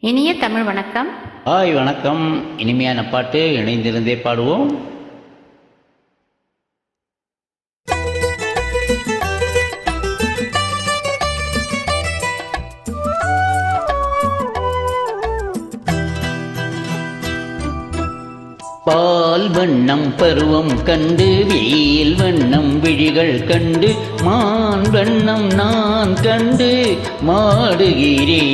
இனிய தமிழ் வணக்கம். ஹாய் வணக்கம். இனிமையான பாட்டு, இணைந்திருந்தே பாடுவோம். பால் வண்ணம் பருவம் கண்டு வெயில் வண்ணம் விழிகள் கண்டு மான் வண்ணம் நான் கண்டு மாடுகிறேன்.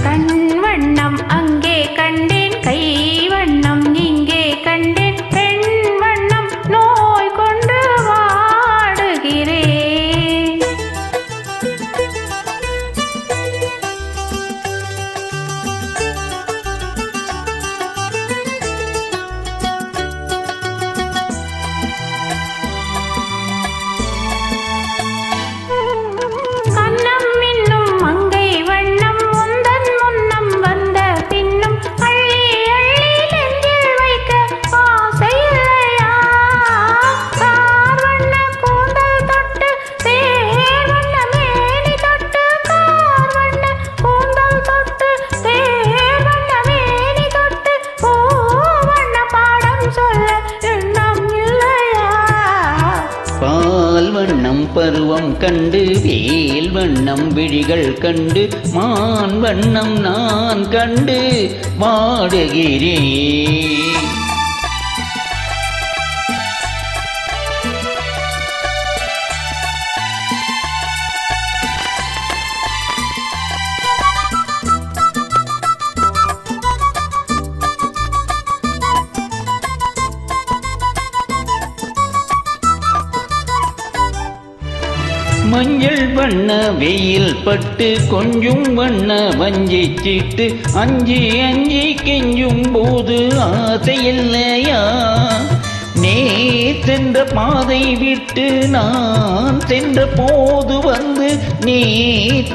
கண் வண்ணம் அங்கே கண்டேன், கை வண்ணம் இங்கே கண்டேன், பெண் வண்ணம் நோய் கொண்டு வாடுகிறேன். வண்ணம் பருவம் கண்டு வேல் வண்ணம் விழிகள் கண்டு மான் வண்ணம் நான் கண்டு வாடுகிறேன். மஞ்சள் வண்ண வெயில் பட்டு கொஞ்சம் வண்ண வஞ்சி சீட்டு அஞ்சி அஞ்சி கெஞ்சும் போது ஆசையில்லையா? நே சென்ற பாதை விட்டு நான் சென்ற போது வந்து, நீ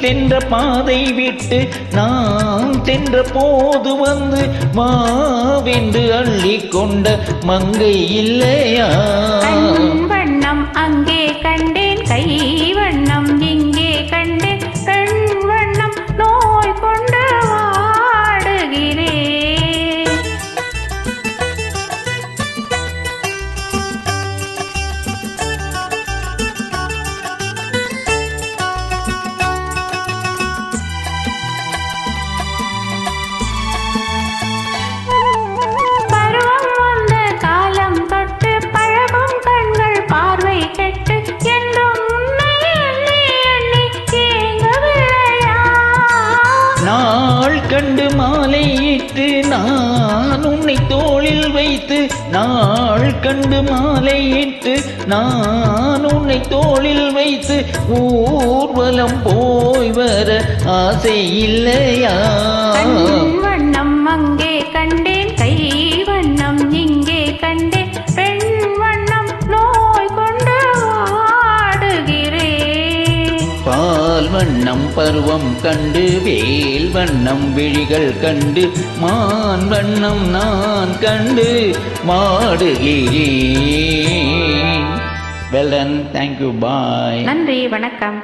சென்ற பாதை விட்டு நான் சென்ற போது வந்து மாவென்று அள்ளி கொண்ட மங்கை இல்லையா? வண்ணம் அங்கே கண்டேன், கை வண்ணம் இங்கே கண்டேன், பெண் வண்ணம் நோய் கொண்டு வாடுகிறேன். பருவம் வந்த காலம் தொட்டு பழகும் கண்கள் பார்வை கெட்டு என்றும் உன்னை எண்ணி எண்ணி ஏங்கவில்லையா? நாள் கண்டு மாலையிட்டு நான் உன்னை தோளில் வைத்து, நாள் கண்டு மாலையிட்டு நான் உன்னை தோளில் வைத்து ஊர்வலம் போய் வர ஆசை இல்லையா? வண்ணம் அங்கே கண்டேன், கை வண்ணம் இங்கே கண்டேன், பெண் வண்ணம் நோய் கொண்டு வாடுகிறேன். பால் வண்ணம் பருவம் கண்டு வேல் வண்ணம் விழிகள் கண்டு மான் வண்ணம் நான் கண்டு மாடுகிறேன். Well done. Thank you. Bye. நன்றி, வணக்கம்.